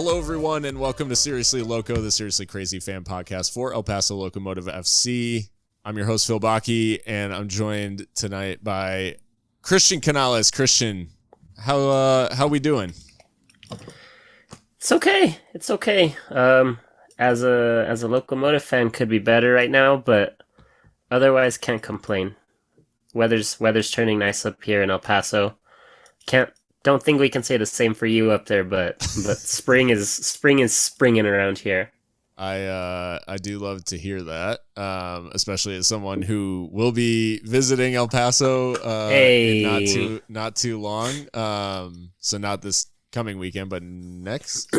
Hello, everyone, and welcome to Seriously Loco, the Seriously Crazy fan podcast for El Paso Locomotive FC. I'm your host, Phil Bakke, and I'm joined tonight by Christian Canales. Christian, how we doing? It's okay. It's okay. As a Locomotive fan, could be better right now, but otherwise can't complain. Weather's turning nice up here in El Paso. Don't think we can say the same for you up there, but spring is springing around here. I do love to hear that, especially as someone who will be visiting El Paso in not too long. So not this coming weekend, but next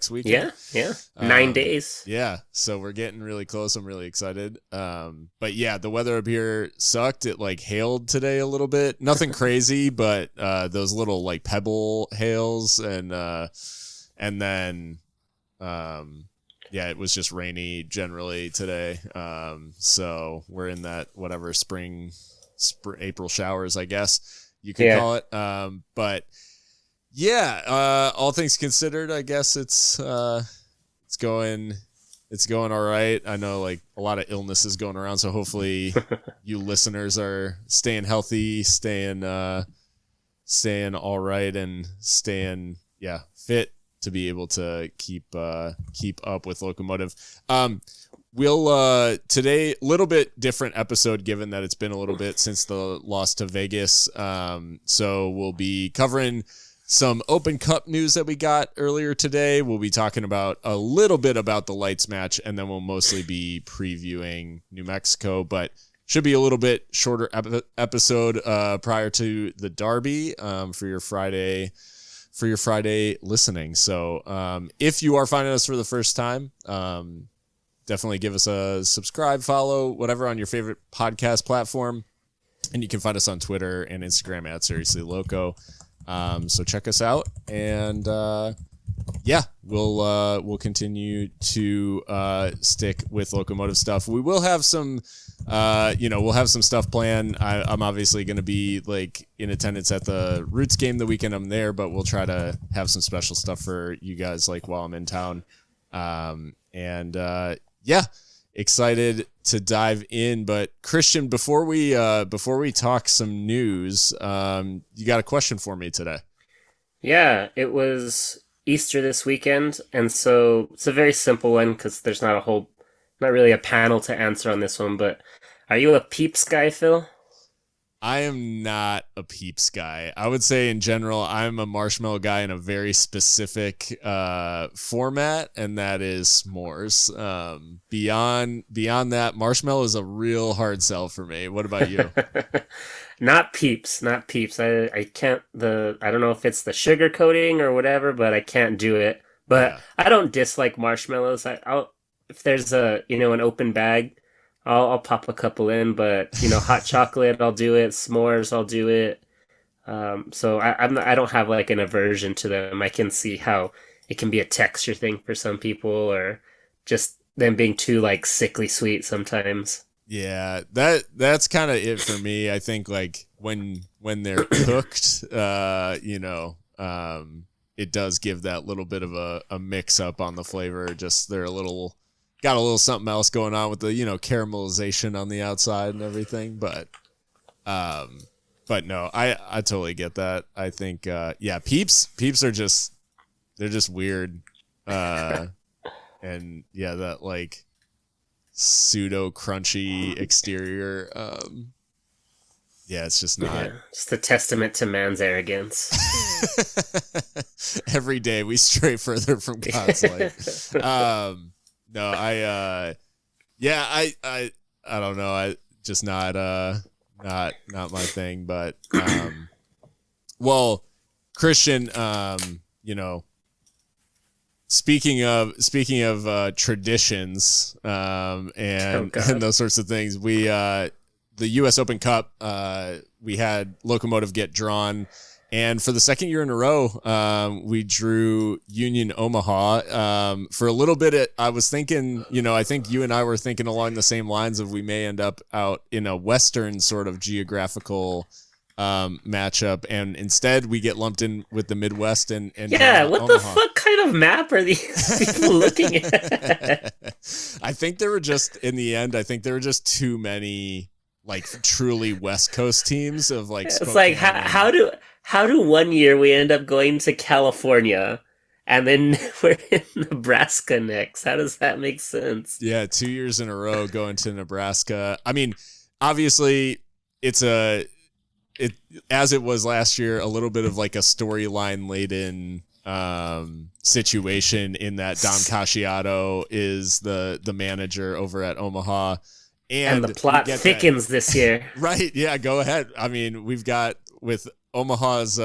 weekend. Yeah. 9 days. Yeah, so we're getting really close. I'm really excited. But yeah, the weather up here sucked. It hailed today a little bit. Nothing crazy, but those little pebble hails, and then yeah, it was just rainy generally today. So we're in that whatever spring April showers, I guess you could call it. But yeah, all things considered, I guess it's going all right. I know a lot of illness is going around, so hopefully you listeners are staying healthy, staying all right, and staying fit to be able to keep up with Locomotive. We'll today, a little bit different episode given that it's been a little bit since the loss to Vegas. So we'll be covering some Open Cup news that we got earlier today. We'll be talking about a little bit about the Lights match, and then we'll mostly be previewing New Mexico, but should be a little bit shorter episode prior to the Derby for your Friday listening. So if you are finding us for the first time, definitely give us a subscribe, follow, whatever on your favorite podcast platform. And you can find us on Twitter and Instagram at Seriously Loco. So check us out, and we'll continue to stick with Locomotive stuff. We will have some we'll have some stuff planned. I'm obviously going to be in attendance at the Roots game the weekend I'm there, but we'll try to have some special stuff for you guys while I'm in town. Excited to dive in. But Christian, before we talk some news, you got a question for me today? Yeah, it was Easter this weekend, and so it's a very simple one because there's not really a panel to answer on this one. But are you a Peeps guy, Phil? I am not a Peeps guy. I would say in general, I'm a marshmallow guy in a very specific format, and that is s'mores. Beyond that, marshmallow is a real hard sell for me. What about you? Not Peeps. I can't. I don't know if it's the sugar coating or whatever, but I can't do it. But I don't dislike marshmallows. If there's an open bag, I'll pop a couple in, but hot chocolate, I'll do it. S'mores, I'll do it. So I don't have an aversion to them. I can see how it can be a texture thing for some people, or just them being too sickly sweet sometimes. Yeah, that's kind of it for me. I think when they're cooked, it does give that little bit of a mix up on the flavor. Just they're got a little something else going on with the caramelization on the outside and everything, but no, I totally get that. I think Peeps are just weird, and that pseudo crunchy exterior, it's just not. Just a testament to man's arrogance. Every day we stray further from God's light. No, I don't know. I just not my thing. But well, Christian, speaking of traditions, and those sorts of things, the U.S. Open Cup, we had Locomotive get drawn. And for the second year in a row, we drew Union Omaha. For a little bit, I was thinking, I think you and I were thinking along the same lines of we may end up out in a Western sort of geographical matchup, and instead we get lumped in with the Midwest and yeah, what Omaha. The fuck kind of map are these people looking at? I think there were just in the end. I think there were just too many like truly West Coast teams of like. It's Spokane like how do one year we end up going to California, and then we're in Nebraska next? How does that make sense? Yeah, 2 years in a row going to Nebraska. I mean, obviously it's as it was last year, a little bit of like a storyline laden situation in that Dom Casciato is the manager over at Omaha, and the plot thickens this year. Right? Yeah, go ahead. I mean, we've got with Omaha's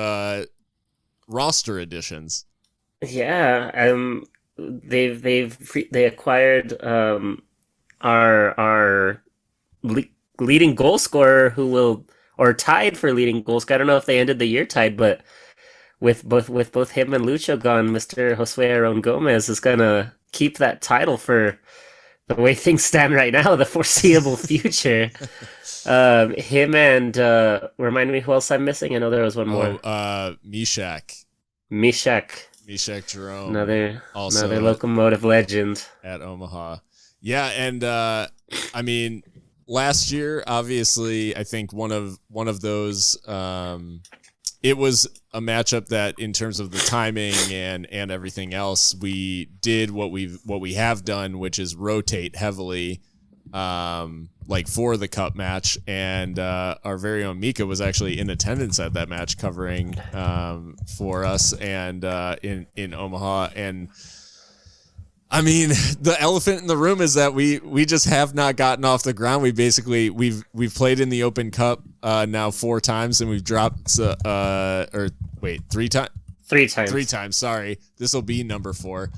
roster additions. Yeah, they acquired our leading goal scorer or tied for leading goal scorer. I don't know if they ended the year tied, but with both him and Lucho gone, Mr. Josue Aron Gomez is gonna keep that title for the way things stand right now, the foreseeable future. Him and remind me who else I'm missing. I know there was one more. Mishak Jerome, another Locomotive legend at Omaha. Yeah, and I mean, last year, obviously, I think one of those. It was a matchup that, in terms of the timing and everything else, we did what we have done, which is rotate heavily, like for the cup match. And our very own Mika was actually in attendance at that match, covering for us and in Omaha. And I mean, the elephant in the room is that we just have not gotten off the ground. We've played in the Open Cup now 4 times, and we've dropped 3 times. 3 times. 3 times. Sorry, this will be number 4.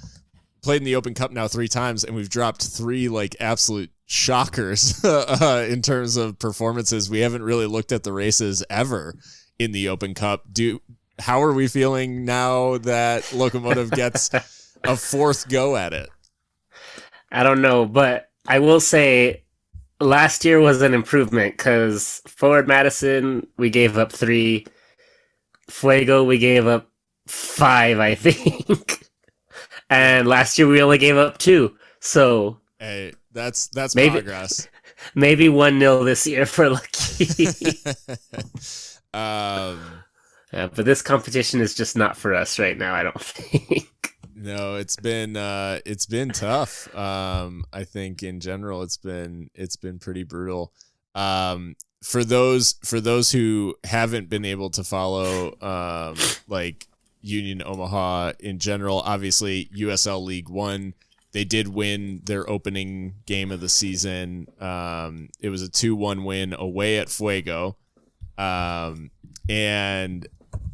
Played in the Open Cup now 3 times, and we've dropped 3 like absolute shockers in terms of performances. We haven't really looked at the races ever in the Open Cup. How are we feeling now that Locomotive gets a 4th go at it? I don't know, but I will say last year was an improvement because Forward Madison, we gave up 3. Fuego, we gave up 5, I think. And last year we only gave up 2. So hey, that's progress. Maybe 1-0 this year for Lucky. But this competition is just not for us right now, I don't think. No, it's been tough. I think in general it's been pretty brutal. For those who haven't been able to follow like Union Omaha in general, obviously USL League 1, they did win their opening game of the season. It was a 2-1 win away at Fuego. And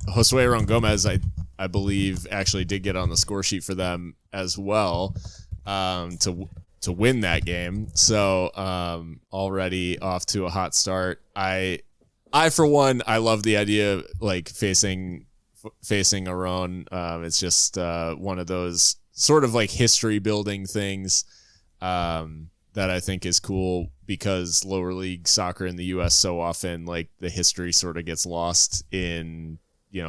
Josue Aron Gomez, I believe, actually did get on the score sheet for them as well to win that game. So already off to a hot start. I for one, I love the idea of like facing Aron. It's just one of those sort of like history building things that I think is cool, because lower league soccer in the US so often, like, the history sort of gets lost in,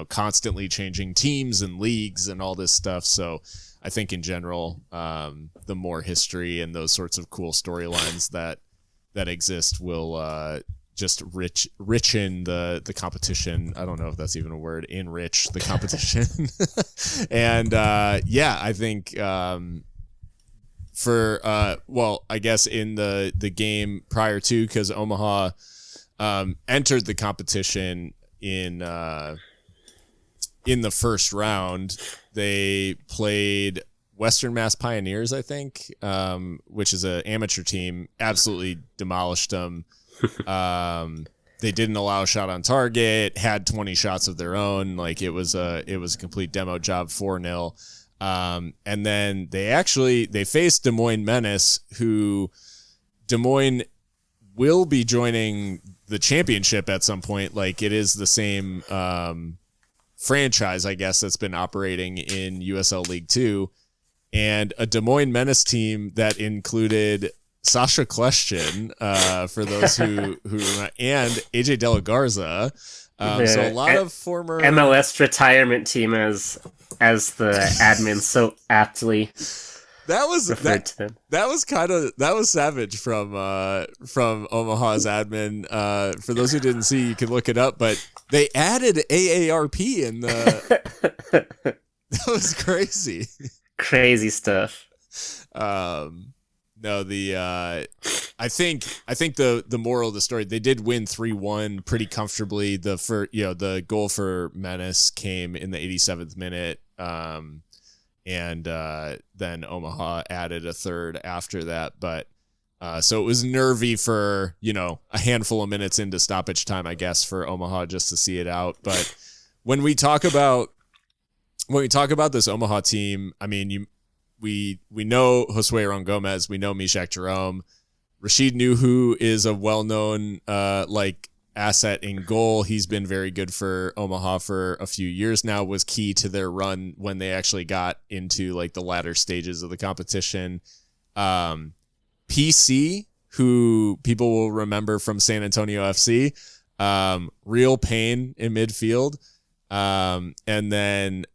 constantly changing teams and leagues and all this stuff. So I think in general, the more history and those sorts of cool storylines that exist will just richen the competition. I don't know if that's even a word. Enrich the competition. And I think I guess in the game prior to, because Omaha entered the competition in the first round. They played Western Mass Pioneers, I think, which is an amateur team. Absolutely demolished them. They didn't allow a shot on target, had 20 shots of their own. Like, it was a complete demo job, 4-0. And then they faced Des Moines Menace, who Des Moines will be joining the championship at some point. Like, it is the same franchise, I guess, that's been operating in USL League 2, and a Des Moines Menace team that included Sasha Question, for those who and AJ De La Garza. So a lot of former MLS retirement team, as the admin so aptly referred to them. That was savage from Omaha's admin. For those who didn't see, you can look it up, but they added AARP in the. That was crazy. Crazy stuff. No, I think the moral of the story, they did win 3-1 pretty comfortably. The goal for Menace came in the 87th minute. And then Omaha added a third after that. But so it was nervy for, a handful of minutes into stoppage time, I guess, for Omaha just to see it out. But when we talk about this Omaha team, I mean, we know Josue Ron Gomez, we know Mishak Jerome. Rashid Nuhu is a well-known asset in goal. He's been very good for Omaha for a few years now, was key to their run when they actually got into the latter stages of the competition. PC, who people will remember from San Antonio FC, real pain in midfield. And then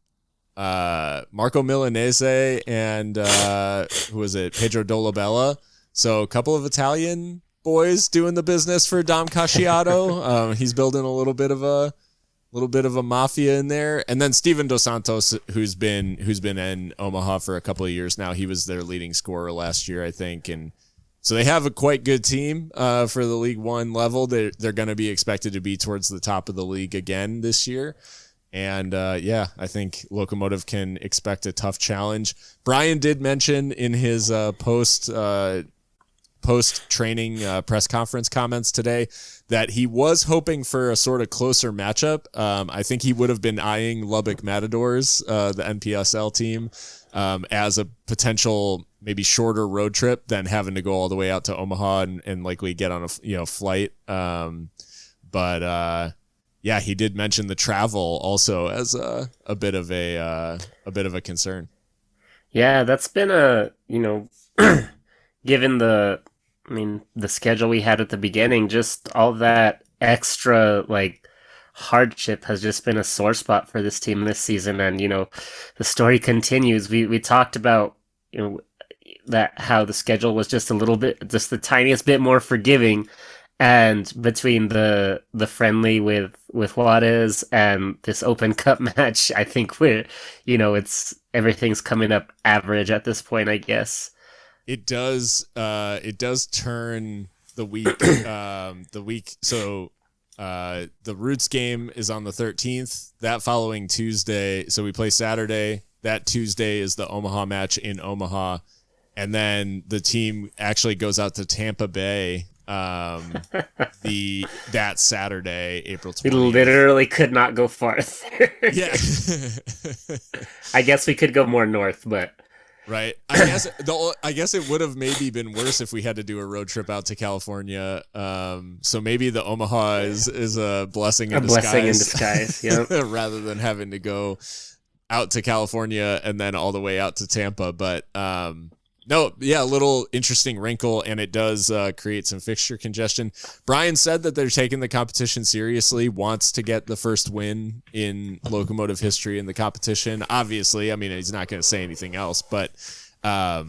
Marco Milanese and who was it? Pedro Dolabella. So a couple of Italian boys doing the business for Dom Casciato. He's building a little bit of a mafia in there. And then Steven Dos Santos, who's been in Omaha for a couple of years now. He was their leading scorer last year, I think. And so they have a quite good team for the League One level. They're going to be expected to be towards the top of the league again this year. And I think Locomotive can expect a tough challenge. Brian did mention in his post-training press conference comments today that he was hoping for a sort of closer matchup. I think he would have been eyeing Lubbock Matadors, the NPSL team, as a potential maybe shorter road trip than having to go all the way out to Omaha and likely get on a flight. Yeah, he did mention the travel also as a bit of a concern. Yeah, that's been given the schedule we had at the beginning, just all that extra hardship has just been a sore spot for this team this season. And the story continues. We talked about that how the schedule was just the tiniest bit more forgiving. And between the friendly with Juarez and this Open Cup match, I think everything's coming up average at this point, I guess. It does turn the week. So the Roots game is on the 13th. That following Tuesday, so we play Saturday. That Tuesday is the Omaha match in Omaha, and then the team actually goes out to Tampa Bay that Saturday, April 20th. We literally could not go farther. Yeah. I guess we could go more north, but right. I guess it would have maybe been worse if we had to do a road trip out to California. So maybe the Omaha is a blessing in disguise. Blessing in disguise, yeah. Rather than having to go out to California and then all the way out to Tampa. But no, yeah, a little interesting wrinkle, and it does create some fixture congestion. Brian said that they're taking the competition seriously, wants to get the first win in Locomotive history in the competition. Obviously, I mean, he's not going to say anything else, but I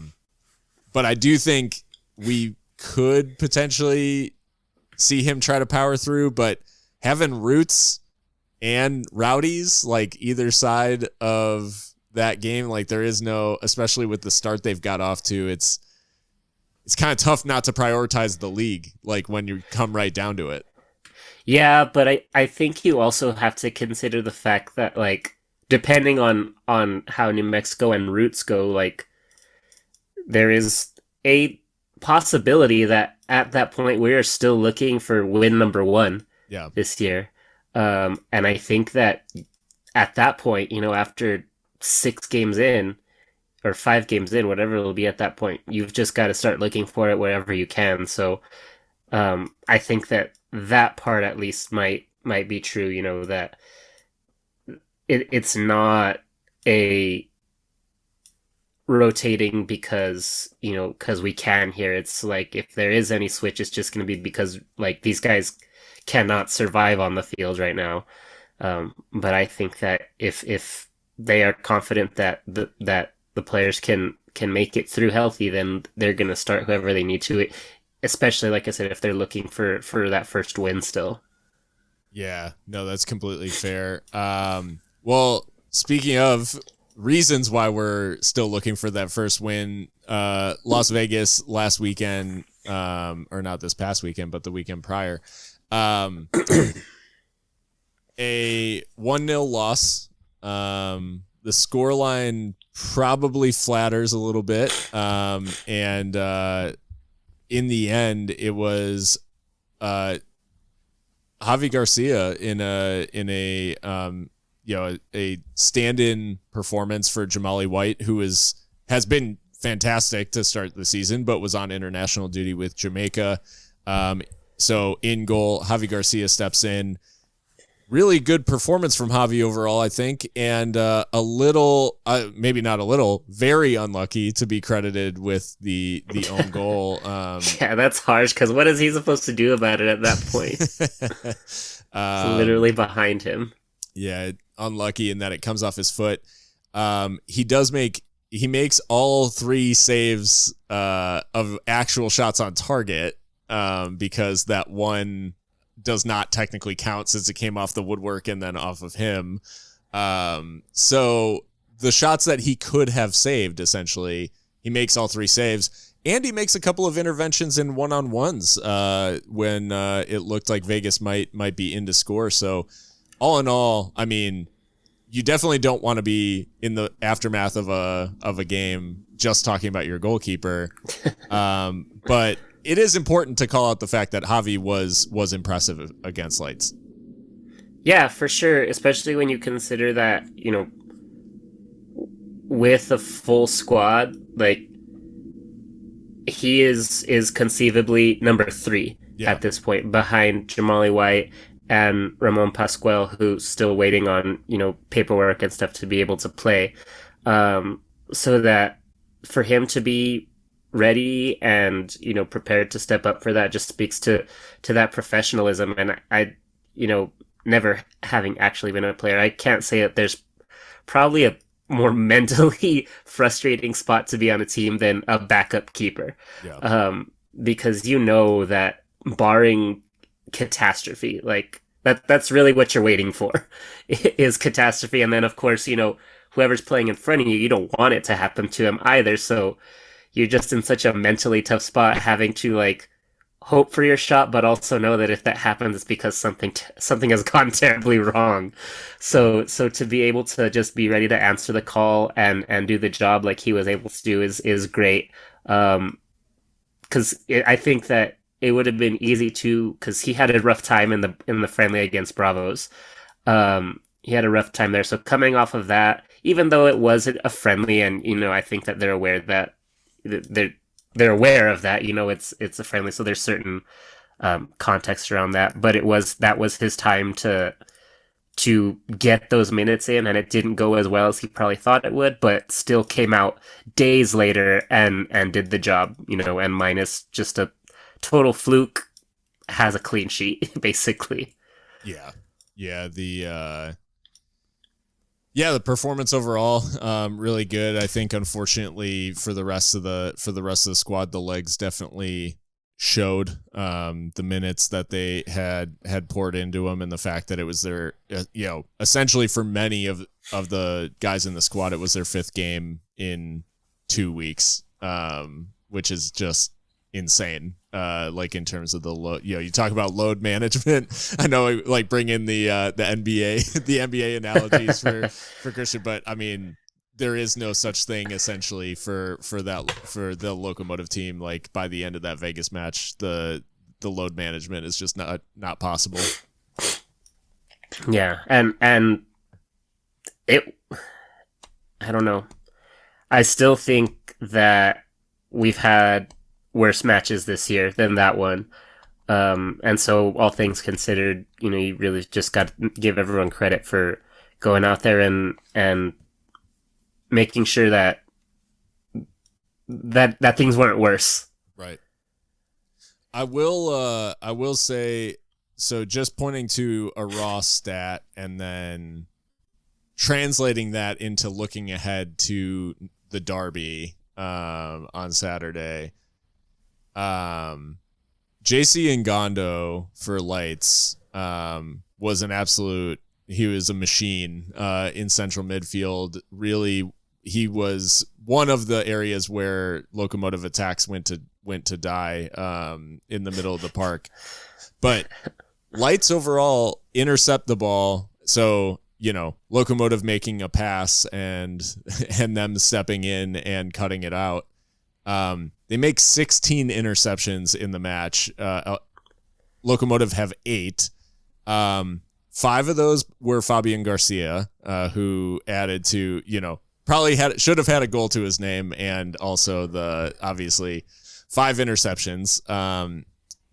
do think we could potentially see him try to power through, but having Roots and Rowdies, either side of that game, there is no, especially with the start they've got off to, it's kind of tough not to prioritize the league when you come right down to it. Yeah, but I think you also have to consider the fact that depending on how New Mexico and Roots go, there is a possibility that at that point we are still looking for win number 1 this year. And I think that at that point, after 6 games in or 5 games in, whatever it'll be at that point, you've just got to start looking for it wherever you can. So I think that part at least might be true, that it's not a rotating because we can here. It's like if there is any switch, it's just going to be because like these guys cannot survive on the field right now. But I think that if they are confident that the players can make it through healthy, then they're going to start whoever they need to. Especially, like I said, if they're looking for that first win still. Yeah, no, that's completely fair. Well, speaking of reasons why we're still looking for that first win, Las Vegas last weekend, or not this past weekend, but the weekend prior, a 1-0 loss. The scoreline probably flatters a little bit, and in the end, it was Javi Garcia in a a stand-in performance for Jamali White, who has been fantastic to start the season, but was on international duty with Jamaica. So in goal, Javi Garcia steps in. Really good performance from Javi overall, I think, and a little, maybe not a little, very unlucky to be credited with the own goal. Yeah, that's harsh, because what is he supposed to do about it at that point? It's literally behind him. Yeah, unlucky in that it comes off his foot. He makes all 3 saves of actual shots on target, because that one does not technically count since it came off the woodwork and then off of him. So the shots that he could have saved, essentially, he makes all 3 saves, and he makes a couple of interventions in one-on-ones when it looked like Vegas might be in to score. So all in all, I mean, you definitely don't want to be in the aftermath of a game just talking about your goalkeeper. But it is important to call out the fact that Javi was impressive against Lights. Yeah, for sure. Especially when you consider that, with a full squad, like he is conceivably number 3 at this point, behind Jamali White and Ramon Pascual, who's still waiting on, paperwork and stuff to be able to play. So that for him to be ready and prepared to step up for that just speaks to that professionalism. And I never having actually been a player, I can't say that there's probably a more mentally frustrating spot to be on a team than a backup keeper. Because that barring catastrophe, like that's really what you're waiting for, is catastrophe. And then of course whoever's playing in front of you, you don't want it to happen to him either, so you're just in such a mentally tough spot, having to like hope for your shot, but also know that if that happens, it's because something has gone terribly wrong. So to be able to just be ready to answer the call and do the job like he was able to do is great. Because I think that it would have been easy because he had a rough time in the friendly against Bravos. He had a rough time there. So coming off of that, even though it was a friendly, and I think that they're aware that. They're aware of that, it's a friendly, so there's certain context around that. But that was his time to get those minutes in, and it didn't go as well as he probably thought it would, but still came out days later and did the job, and minus just a total fluke, has a clean sheet basically. The performance overall, really good. I think, unfortunately, for the rest of the squad, the legs definitely showed the minutes that they had poured into them, and the fact that it was their, essentially for many of the guys in the squad, it was their 5th game in 2 weeks, which is just insane. Like in terms of the load, you talk about load management. I know, like, bring in the NBA, the NBA analogies for Christian, but I mean, there is no such thing essentially for the Locomotive team. Like, by the end of that Vegas match, the load management is just not possible. Yeah, and it, I don't know. I still think that we've had worse matches this year than that one. And so, all things considered, you really just got to give everyone credit for going out there and making sure that that things weren't worse. Right. I will say, so just pointing to a raw stat and then translating that into looking ahead to the Derby on Saturday. JC Ngannou for Lights was an absolute, he was a machine in central midfield. Really, he was one of the areas where Locomotive attacks went to die in the middle of the park. But Lights overall intercept the ball. So, Locomotive making a pass and them stepping in and cutting it out. They make 16 interceptions in the match. Locomotive have 8. 5 of those were Fabian Garcia, who added to, probably should have had a goal to his name, and also obviously 5 interceptions.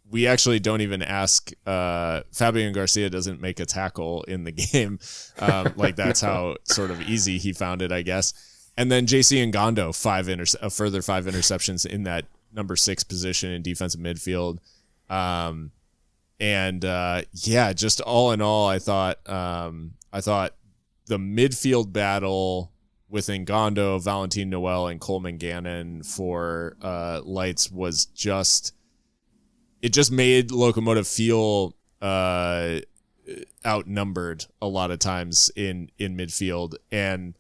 We actually don't even ask. Fabian Garcia doesn't make a tackle in the game. That's how sort of easy he found it, I guess. And then JC Ngannou, a further 5 interceptions in that number 6 position in defensive midfield. Just all in all, I thought the midfield battle with Ngannou, Valentin Noel, and Coleman Gannon for Lights was it just made Locomotive feel outnumbered a lot of times in midfield, and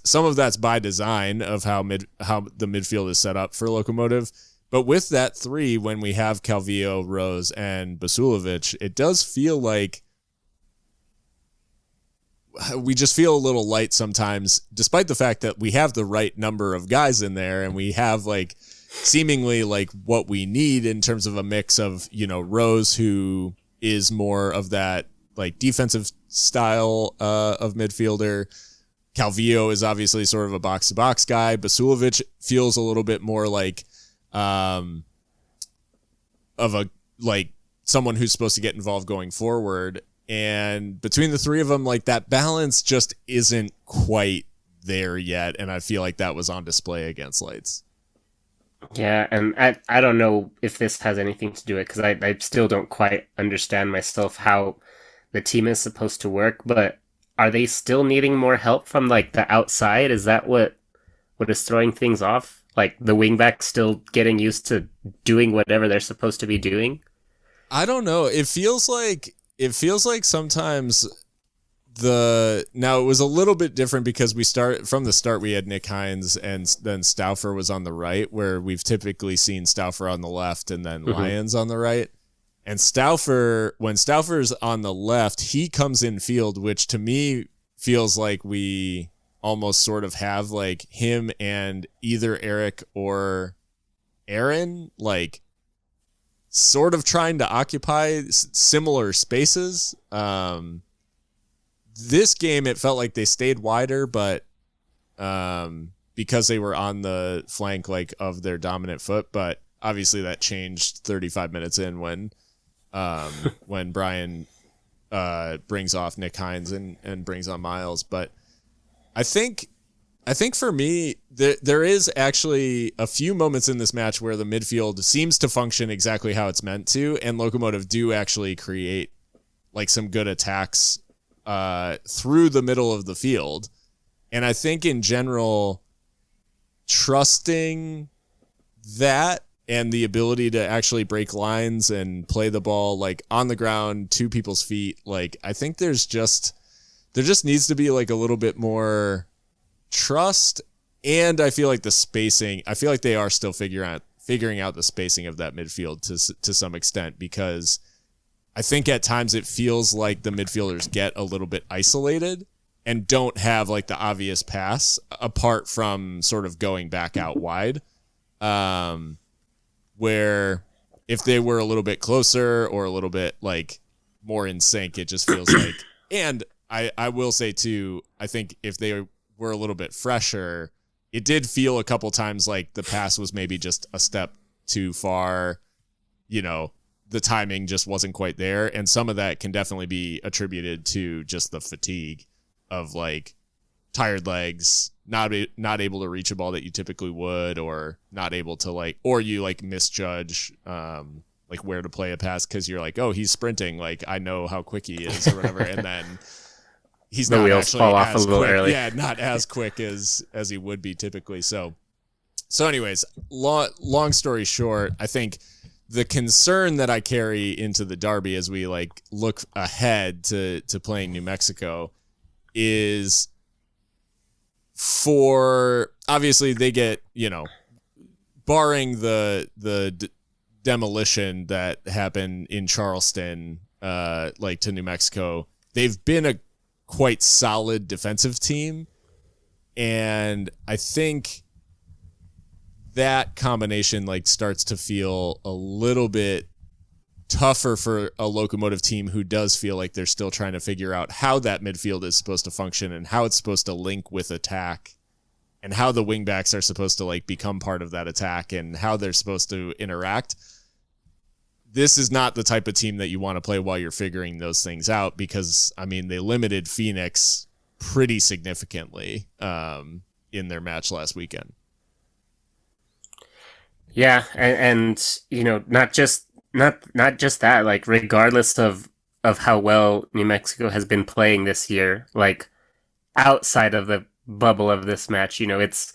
some of that's by design of how the midfield is set up for Locomotive. But with that 3, when we have Calvillo, Rose, and Basulovic, it does feel like we just feel a little light sometimes, despite the fact that we have the right number of guys in there and we have seemingly what we need in terms of a mix of, Rose, who is more of that defensive style of midfielder. Calvillo is obviously sort of a box-to-box guy. Basulovic feels a little bit more of someone who's supposed to get involved going forward. And between the 3 of them, that balance just isn't quite there yet. And I feel like that was on display against Lights. Yeah, and I don't know if this has anything to do with it, because I still don't quite understand myself how the team is supposed to work, but are they still needing more help from the outside? Is that what is throwing things off? The wingbacks still getting used to doing whatever they're supposed to be doing? I don't know. It feels like sometimes now it was a little bit different because from the start we had Nick Hines and then Stauffer was on the right, where we've typically seen Stauffer on the left and then Lyons on the right. And when Stauffer's on the left, he comes in field, which to me feels like we almost sort of have him and either Eric or Aaron, sort of trying to occupy similar spaces. This game, it felt like they stayed wider, but because they were on the flank of their dominant foot. But obviously that changed 35 minutes in when Brian brings off Nick Hines and brings on Miles. But I think for me, there is actually a few moments in this match where the midfield seems to function exactly how it's meant to, and Locomotive do actually create some good attacks through the middle of the field. And I think in general, trusting that and the ability to actually break lines and play the ball on the ground to people's feet, I think there just needs to be a little bit more trust. And I feel like the spacing, I feel like they are still figuring out the spacing of that midfield to some extent, because I think at times it feels like the midfielders get a little bit isolated and don't have the obvious pass apart from sort of going back out wide. Where if they were a little bit closer or a little bit more in sync, it just feels like, and I will say too, I think if they were a little bit fresher, it did feel a couple times like the pass was maybe just a step too far. The timing just wasn't quite there. And some of that can definitely be attributed to just the fatigue of tired legs, not able to reach a ball that you typically would, or not able to or you misjudge like where to play a pass because you're like, oh, he's sprinting, like I know how quick he is or whatever, and then he's the not wheels actually fall off as a little quick. early. Yeah, not as quick as he would be typically. So anyways, long story short, I think the concern that I carry into the Derby as we look ahead to playing New Mexico is, for obviously they get, barring the demolition that happened in Charleston, to New Mexico, they've been a quite solid defensive team. And I think that combination starts to feel a little bit tougher for a Locomotive team who does feel like they're still trying to figure out how that midfield is supposed to function and how it's supposed to link with attack and how the wingbacks are supposed to become part of that attack and how they're supposed to interact. This is not the type of team that you want to play while you're figuring those things out, because they limited Phoenix pretty significantly in their match last weekend. Yeah, and not just that, regardless of how well New Mexico has been playing this year, outside of the bubble of this match, it's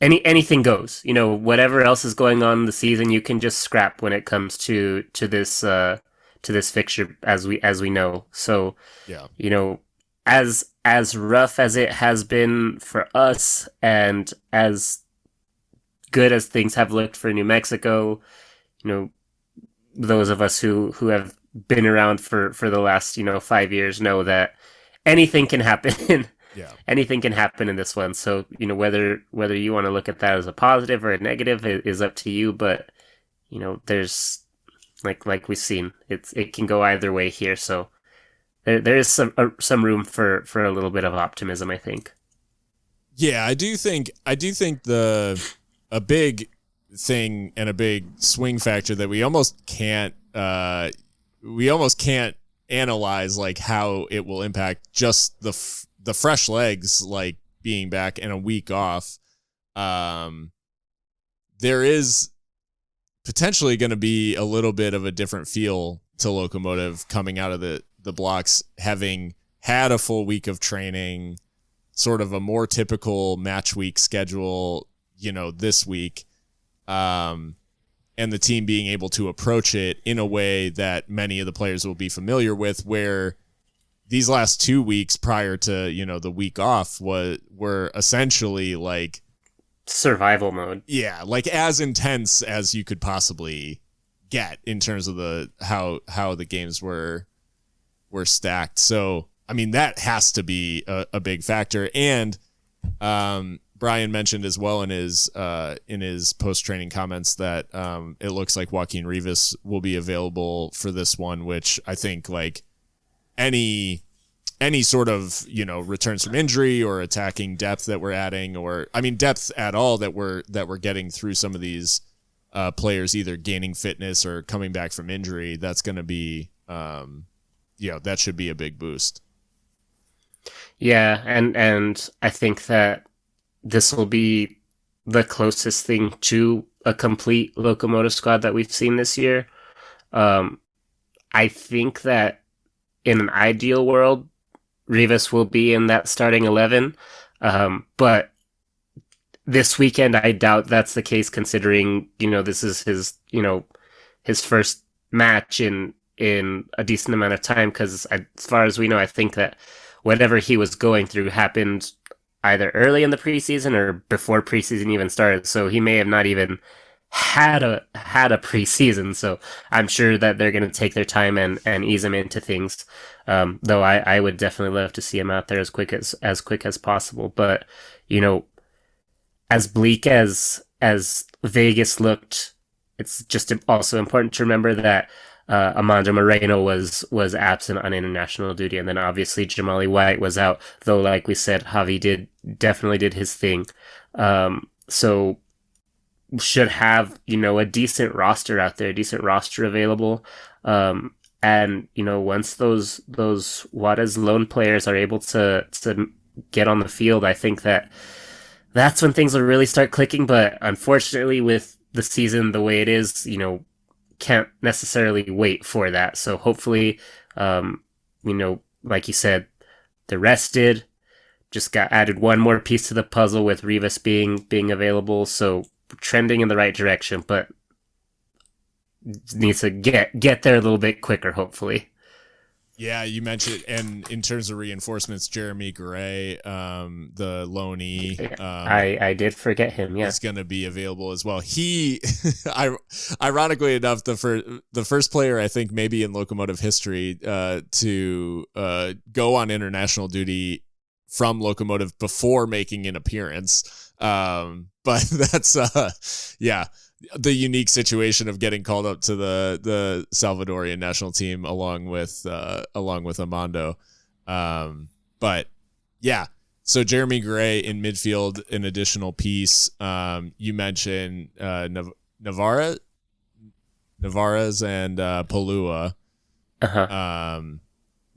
anything goes. Whatever else is going on in the season, you can just scrap when it comes to this fixture, as we know. So yeah, as rough as it has been for us, and as good as things have looked for New Mexico, those of us who have been around for the last 5 years know that anything can happen. Yeah, anything can happen in this one. So whether you want to look at that as a positive or a negative is up to you. But there's like we've seen, it can go either way here. So there is some room for a little bit of optimism, I think. Yeah, I do think a big thing and a big swing factor that we almost can't analyze how it will impact just the fresh legs being back and a week off. There is potentially going to be a little bit of a different feel to Locomotive coming out of the blocks, having had a full week of training, sort of a more typical match week schedule, this week, and the team being able to approach it in a way that many of the players will be familiar with, where these last 2 weeks prior to, the week off were essentially survival mode. Yeah, as intense as you could possibly get in terms of how the games were stacked. So, that has to be a big factor. And Brian mentioned as well in his post-training comments that it looks like Joaquin Rivas will be available for this one, which I think any sort of returns from injury or attacking depth that we're adding, or depth at all that we're getting through some of these players either gaining fitness or coming back from injury, that's going to be that should be a big boost. Yeah, and I think that this will be the closest thing to a complete Locomotive squad that we've seen this year. I think that in an ideal world, Rivas will be in that starting 11. But this weekend, I doubt that's the case, considering, this is his first match in a decent amount of time. Because as far as we know, I think that whatever he was going through happened either early in the preseason or before preseason even started. So he may have not even had a preseason. So I'm sure that they're going to take their time and ease him into things. Though I would definitely love to see him out there as quick as possible. But, as bleak as Vegas looked, it's just also important to remember that Amando Moreno was absent on international duty, and then obviously Jamali White was out, though like we said, Javi definitely did his thing. So should have, a decent roster out there, decent roster available. And, once those Juarez loan players are able to get on the field, I think that's when things will really start clicking. But unfortunately, with the season the way it is, can't necessarily wait for that. So hopefully, like you said, they're rested. Just got added one more piece to the puzzle with Rivas being available. So trending in the right direction, but needs to get there a little bit quicker, hopefully. Yeah, you mentioned, and in terms of reinforcements, Jeremy Gray, the loanee, I did forget him. Yeah, is going to be available as well. He, ironically enough, the first player I think maybe in Locomotive history to go on international duty from Locomotive before making an appearance. But that's the unique situation of getting called up to the Salvadorian national team along with Amando. But yeah, so Jeremy Gray in midfield, an additional piece. You mentioned Navarez and Palua.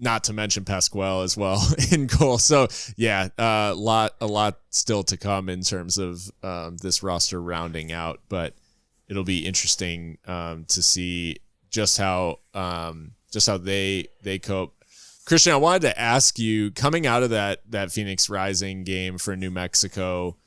Not to mention Pascual as well in goal. So yeah, a lot still to come in terms of this roster rounding out, but it'll be interesting to see just how they cope. Christian, I wanted to ask you, coming out of that Phoenix Rising game for New Mexico,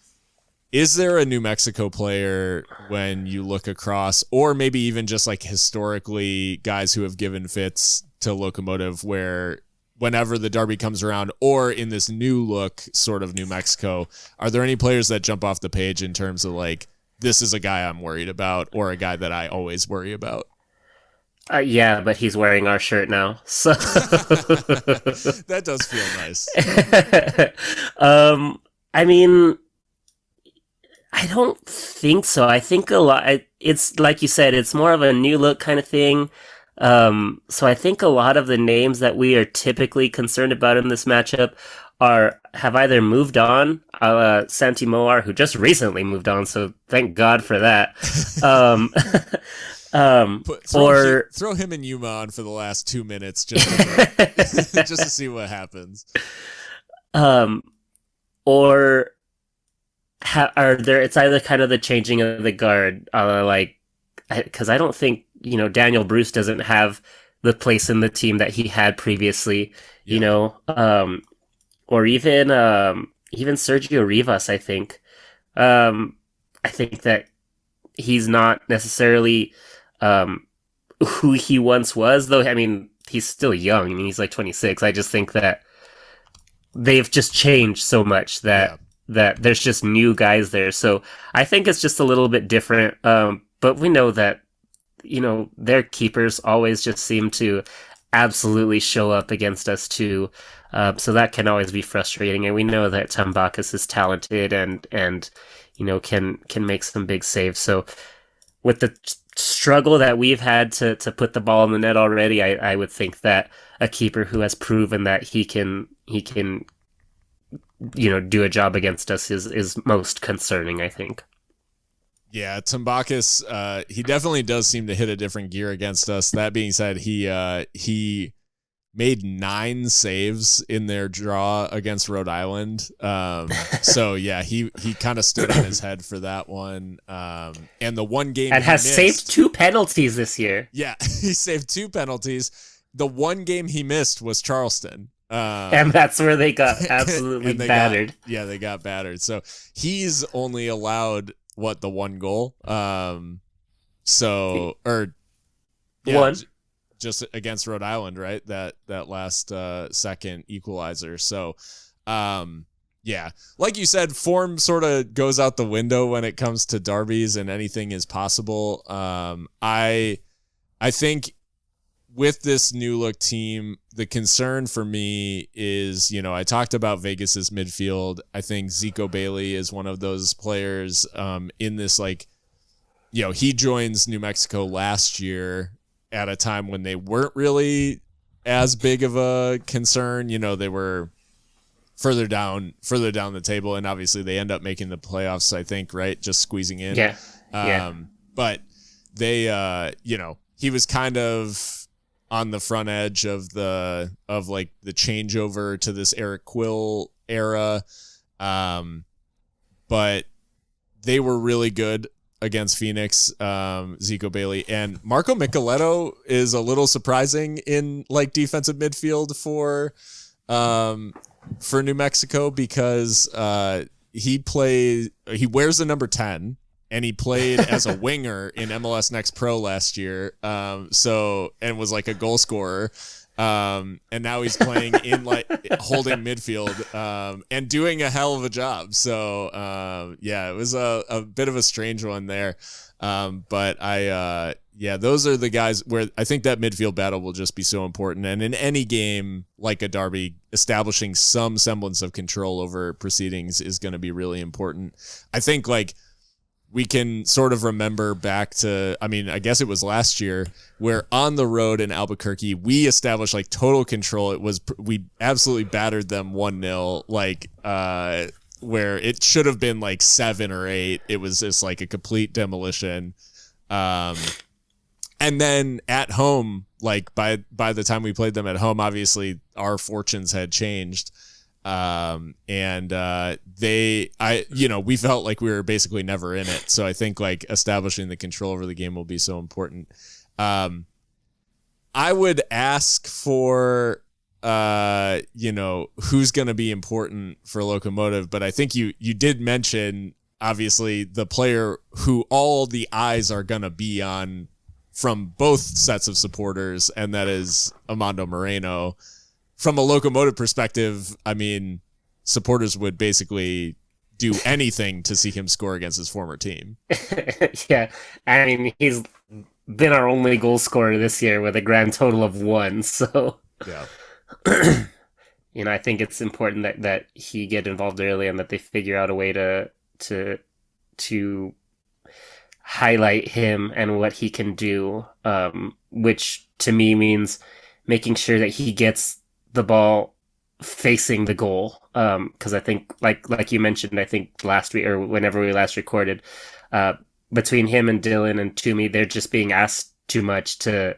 is there a New Mexico player when you look across, or maybe even just like historically guys who have given fits to Locomotive, where whenever the Derby comes around, or in this new look sort of New Mexico, are there any players that jump off the page in terms of like, this is a guy I'm worried about, or a guy that I always worry about? Yeah, but he's wearing our shirt now, so that does feel nice. I mean, I don't think so. I think a lot. It's like you said, it's more of a new look kind of thing. So I think a lot of the names that we are typically concerned about in this matchup have either moved on, Santi Moar, who just recently moved on, so thank God for that. Throw him and Yuma on for the last 2 minutes just to see what happens. It's either kind of the changing of the guard, because I don't think Daniel Bruce doesn't have the place in the team that he had previously, or even Sergio Rivas. I think that he's not necessarily who he once was, though. I mean, he's still young. I mean, he's like 26. I just think that they've just changed so much that there's just new guys there. So I think it's just a little bit different. But we know that their keepers always just seem to absolutely show up against us too. So that can always be frustrating. And we know that Tambakis is talented and can make some big saves. So with the struggle that we've had to put the ball in the net already, I would think that a keeper who has proven that he can do a job against us is most concerning, I think. Yeah, Tambakis, he definitely does seem to hit a different gear against us. That being said, he made 9 saves in their draw against Rhode Island. So yeah, he kind of stood on his head for that one. And the one game and has saved 2 penalties this year. Yeah, he saved 2 penalties. The one game he missed was Charleston. And that's where they got absolutely battered. They got battered. So he's only allowed the one goal. One just against Rhode Island, right? That last second equalizer. So like you said, form sort of goes out the window when it comes to derbies, and anything is possible. I think with this new look team, the concern for me is, I talked about Vegas's midfield. I think Zico Bailey is one of those players in this, he joins New Mexico last year at a time when they weren't really as big of a concern. They were further down the table, and obviously they end up making the playoffs, I think, right? Just squeezing in. Yeah. But they, he was kind of on the front edge of the changeover to this Eric Quill era. But they were really good against Phoenix, Zico Bailey, and Marco Micheletto is a little surprising in like defensive midfield for New Mexico because he wears the number 10 and he played as a winger in MLS Next Pro last year. And was like a goal scorer. And now he's playing in like holding midfield and doing a hell of a job. So it was a bit of a strange one there. But those are the guys where I think that midfield battle will just be so important. And in any game like a derby, establishing some semblance of control over proceedings is going to be really important. I think like we can sort of remember back to, I mean, I guess it was last year where on the road in Albuquerque, we established like total control. We absolutely battered them 1-0, like, where it should have been like 7 or 8. It was just like a complete demolition. And then at home, like by the time we played them at home, obviously our fortunes had changed. We felt like we were basically never in it. So I think like establishing the control over the game will be so important. I would ask for, who's going to be important for Locomotive, but I think you did mention obviously the player who all the eyes are going to be on from both sets of supporters. And that is Amando Moreno. From a Locomotive perspective, I mean, supporters would basically do anything to see him score against his former team. Yeah, I mean, he's been our only goal scorer this year with a grand total of 1. So, yeah, I think it's important that he get involved early and that they figure out a way to highlight him and what he can do, which to me means making sure that he gets the ball facing the goal. Because I think, like you mentioned, I think last week or whenever we last recorded, between him and Dylan and Toomey, they're just being asked too much to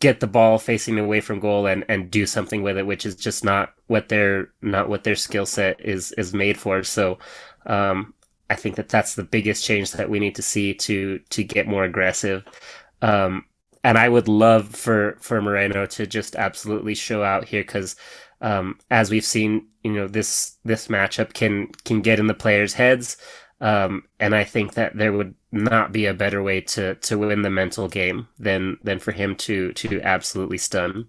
get the ball facing away from goal and do something with it, which is just not what their skill set is made for. So, I think that's the biggest change that we need to see to get more aggressive. And I would love for Moreno to just absolutely show out here because, as we've seen, this matchup can get in the players' heads. And I think that there would not be a better way to win the mental game than for him to absolutely stun.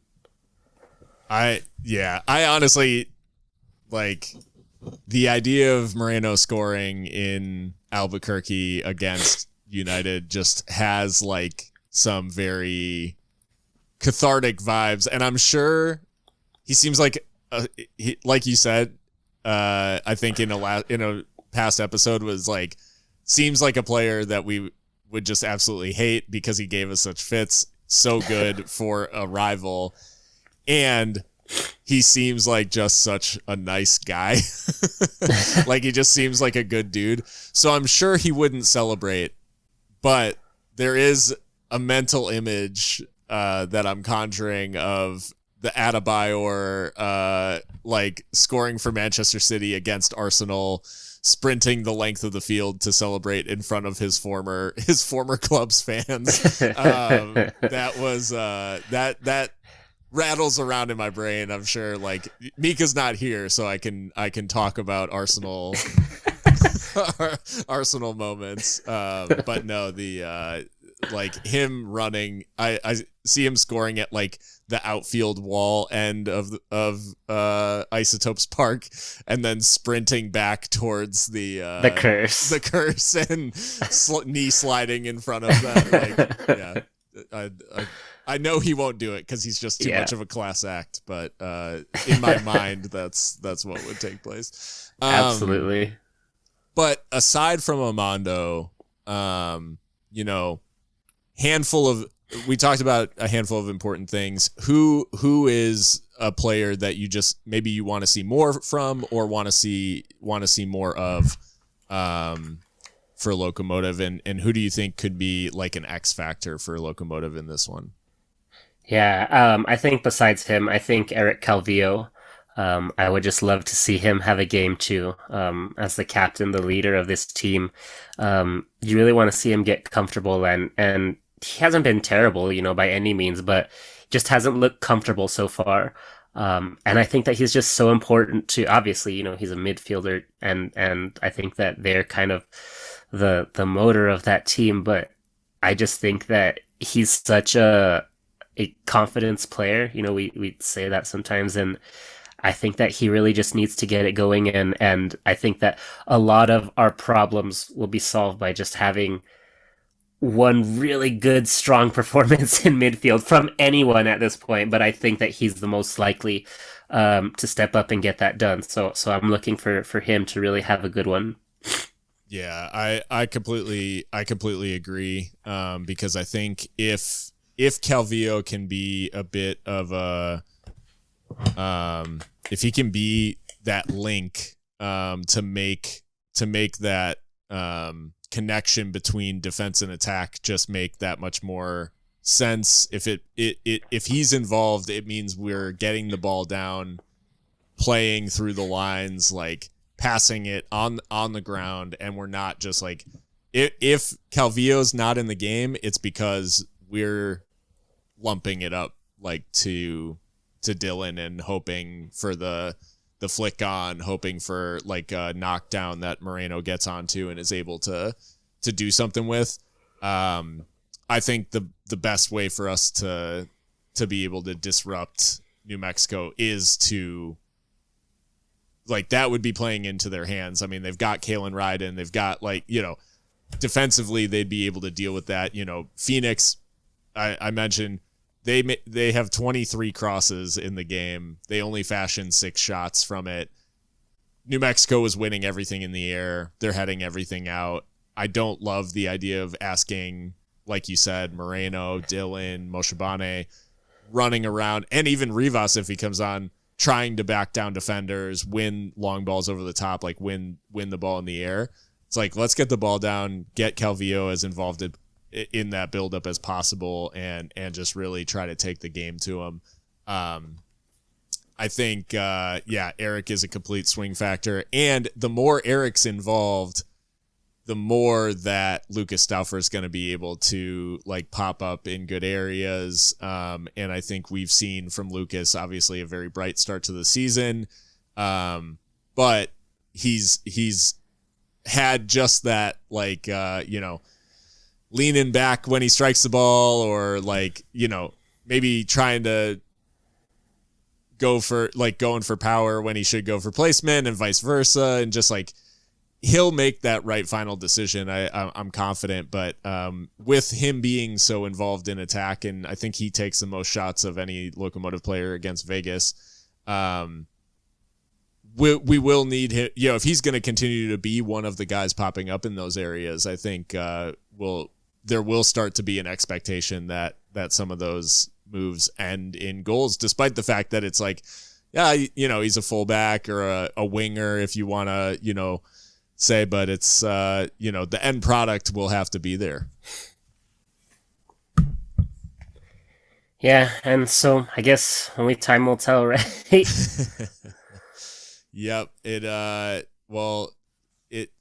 I honestly like the idea of Moreno scoring in Albuquerque against United just has like some very cathartic vibes, and I'm sure he seems like like you said, I think in a past episode was like seems like a player that we would just absolutely hate because he gave us such fits, so good for a rival, and he seems like just such a nice guy. Like he just seems like a good dude, so I'm sure he wouldn't celebrate, but there is a mental image that I'm conjuring of the Adebayor like scoring for Manchester City against Arsenal, sprinting the length of the field to celebrate in front of his former club's fans. That was that rattles around in my brain. I'm sure like Mika's not here, so I can talk about Arsenal Arsenal moments. But no, the like him running, I see him scoring at like the outfield wall end of Isotopes Park, and then sprinting back towards the curse and knee sliding in front of that. Like, yeah, I know he won't do it because he's just too much of a class act. But in my mind, that's what would take place. Absolutely. But aside from Amando, we talked about a handful of important things. Who is a player that you just maybe you want to see more from or want to see more of for Locomotive, and who do you think could be like an X factor for Locomotive in this one? Yeah, I think besides him, I think Eric Calvillo I would just love to see him have a game too, as the captain, the leader of this team. You really want to see him get comfortable, and he hasn't been terrible, by any means, but just hasn't looked comfortable so far. And I think that he's just so important to, obviously, he's a midfielder, and I think that they're kind of the motor of that team, but I just think that he's such a confidence player. We say that sometimes, and I think that he really just needs to get it going, and I think that a lot of our problems will be solved by just having one really good, strong performance in midfield from anyone at this point. But I think that he's the most likely to step up and get that done. So I'm looking for him to really have a good one. Yeah, I completely agree. Because I think if Calvillo can be a bit of a if he can be that link to make that connection between defense and attack just make that much more sense. If he's involved, it means we're getting the ball down, playing through the lines, like passing it on the ground, and we're not just like, if Calvillo's not in the game, it's because we're lumping it up like to Dylan and hoping for the flick on, hoping for like a knockdown that Moreno gets onto and is able to do something with. I think the best way for us to be able to disrupt New Mexico is to, like, that would be playing into their hands. I mean, they've got Kalen Ryden, they've got, like, defensively they'd be able to deal with that. Phoenix, I mentioned, they have 23 crosses in the game. They only fashioned 6 shots from it. New Mexico is winning everything in the air. They're heading everything out. I don't love the idea of asking, like you said, Moreno, Dylan, Moshabane running around, and even Rivas, if he comes on, trying to back down defenders, win long balls over the top, like win the ball in the air. It's like, let's get the ball down, get Calvillo as involved in that buildup as possible, and just really try to take the game to him. I think, Eric is a complete swing factor, and the more Eric's involved, the more that Lucas Stauffer is going to be able to, like, pop up in good areas. And I think we've seen from Lucas, obviously, a very bright start to the season. But he's had just that, like, leaning back when he strikes the ball, or, like, maybe trying to going for power when he should go for placement, and vice versa. And just, like, he'll make that right final decision. I'm confident, but with him being so involved in attack, and I think he takes the most shots of any Locomotive player against Vegas, we will need him. If he's going to continue to be one of the guys popping up in those areas, I think there will start to be an expectation that some of those moves end in goals, despite the fact that it's like, he's a fullback or a winger, if you want to, say, but it's, the end product will have to be there. Yeah, and so I guess only time will tell, right? Yep.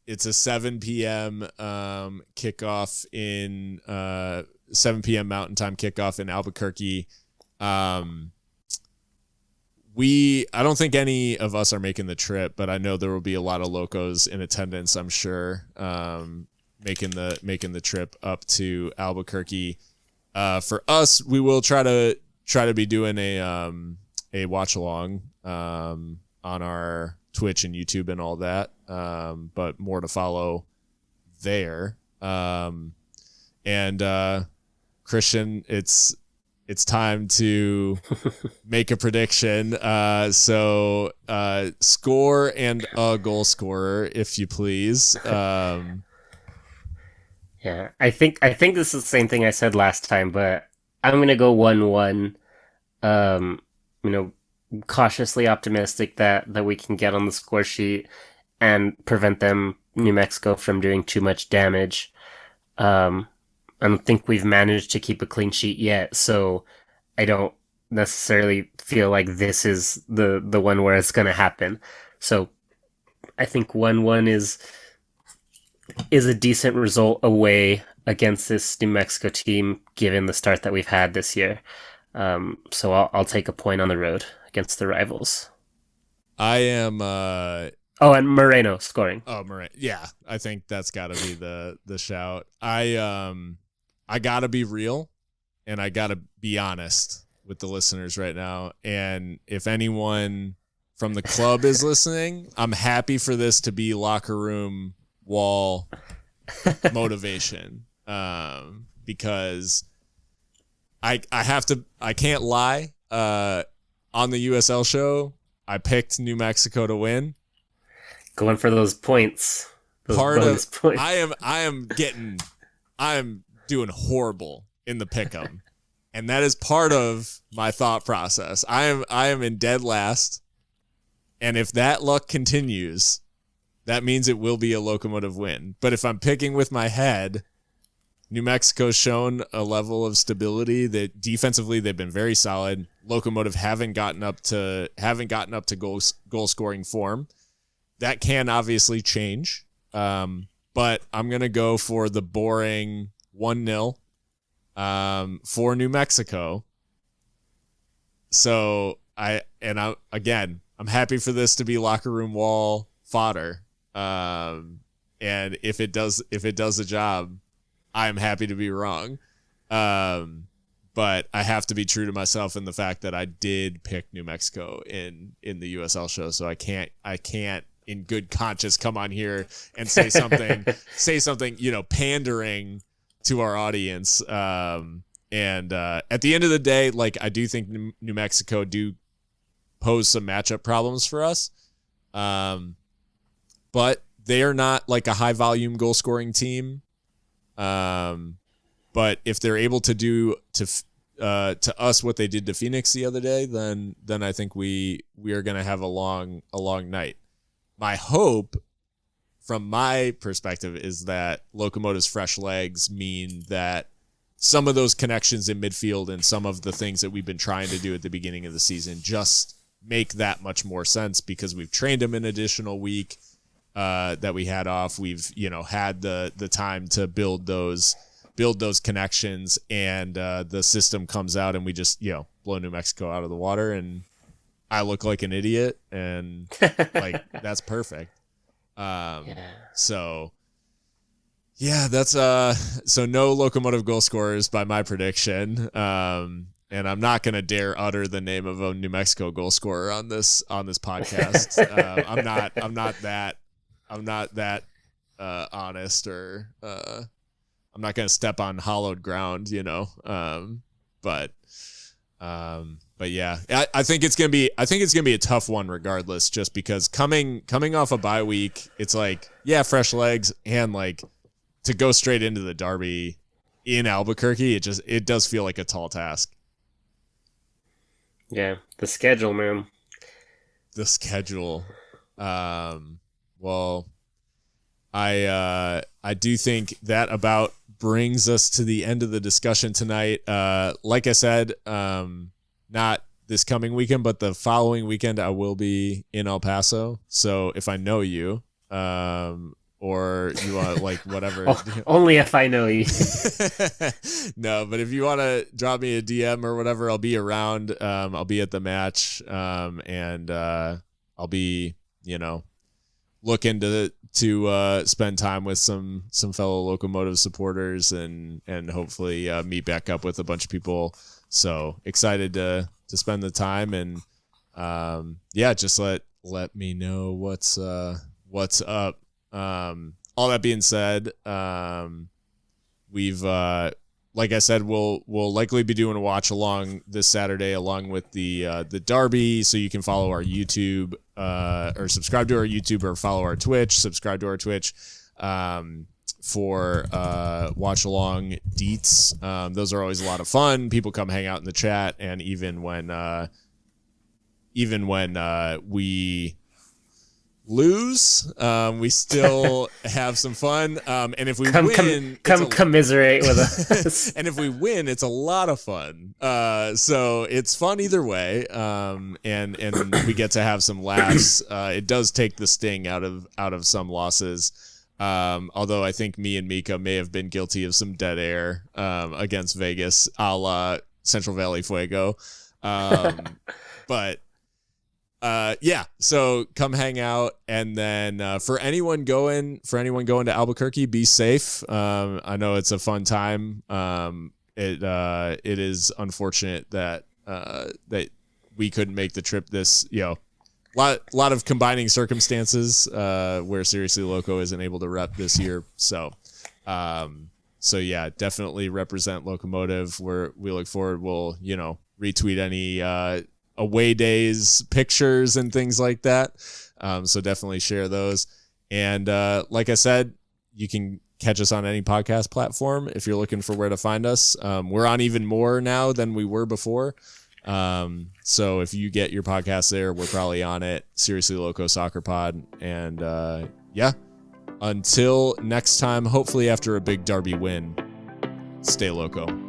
It's a 7 p.m. Kickoff in 7 p.m. Mountain Time kickoff in Albuquerque. I don't think any of us are making the trip, but I know there will be a lot of locos in attendance, I'm sure, making the trip up to Albuquerque. For us, we will try to be doing a watch along on our Twitch and YouTube and all that, but more to follow there. And Christian, it's time to make a prediction. So score and a goal scorer, if you please. Yeah, I think this is the same thing I said last time, but I'm gonna go 1-1. Cautiously optimistic that we can get on the score sheet and prevent New Mexico, from doing too much damage. I don't think we've managed to keep a clean sheet yet, so I don't necessarily feel like this is the one where it's going to happen. So I think 1-1 is a decent result away against this New Mexico team, given the start that we've had this year. So I'll take a point on the road against the rivals. I am. And Moreno scoring. Oh, Moreno. Yeah, I think that's got to be the shout. I gotta be real, and I gotta be honest with the listeners right now. And if anyone from the club is listening, I'm happy for this to be locker room wall motivation, because I can't lie. On the USL show, I picked New Mexico to win. Going for those points. Points. I am doing horrible in the pick'em, and that is part of my thought process. I am in dead last, and if that luck continues, that means it will be a Locomotive win. But if I'm picking with my head, New Mexico's shown a level of stability that defensively they've been very solid. Locomotive haven't gotten up to goal scoring form. That can obviously change. But I'm gonna go for the boring 1-0 for New Mexico. So I'm happy for this to be locker room wall fodder. And if it does the job, I'm happy to be wrong. But I have to be true to myself in the fact that I did pick New Mexico in the USL show. So I can't in good conscience come on here and say something, pandering to our audience. And at the end of the day, like, I do think New Mexico do pose some matchup problems for us. But they are not like a high volume goal scoring team. But if they're able to do to us what they did to Phoenix the other day, then I think we are going to have a long night. My hope, from my perspective, is that Locomotive's fresh legs mean that some of those connections in midfield and some of the things that we've been trying to do at the beginning of the season just make that much more sense, because we've trained them an additional week that we had off. We've had the time to build those connections, and the system comes out and we just blow New Mexico out of the water, and I look like an idiot, and like that's perfect. So yeah, that's so no Locomotive goal scorers by my prediction. And I'm not gonna dare utter the name of a New Mexico goal scorer on this podcast. I'm not that honest, or I'm not gonna step on hallowed ground, But yeah, I think it's gonna be a tough one regardless, just because coming off a bye week, it's like, yeah, fresh legs, and like to go straight into the Derby in Albuquerque, it does feel like a tall task. Yeah, the schedule, man. The schedule. Well, I do think that about brings us to the end of the discussion tonight. Like I said, not this coming weekend, but the following weekend I will be in El Paso. So if I know you, or you want like whatever. Only if I know you. No, but if you want to drop me a DM or whatever, I'll be around. I'll be at the match, and I'll be, looking to spend time with some fellow Locomotive supporters, and hopefully meet back up with a bunch of people. So excited to spend the time, and just let me know what's up. All that being said, we've like I said, we'll likely be doing a watch along this Saturday along with the Derby. So you can follow our YouTube, or subscribe to our YouTube, or follow our Twitch, subscribe to our Twitch, for watch along deets. Those are always a lot of fun. People come hang out in the chat, and even when we lose, we still have some fun. And if we win, commiserate with us. And if we win, it's a lot of fun. So it's fun either way. And we get to have some laughs. It does take the sting out of some losses. Although I think me and Mika may have been guilty of some dead air against Vegas, a la Central Valley Fuego. But yeah, so come hang out, and then for anyone going to Albuquerque, be safe. I know it's a fun time. It is unfortunate that that we couldn't make the trip this, lot of combining circumstances where Seriously Loco isn't able to rep this year. So yeah, definitely represent Locomotive. We look forward. We'll retweet any away days pictures and things like that. So definitely share those. And like I said, you can catch us on any podcast platform if you're looking for where to find us. We're on even more now than we were before. So if you get your podcast there, we're probably on it. Seriously Loco Soccer Pod. And yeah, until next time, hopefully after a big Derby win, stay loco.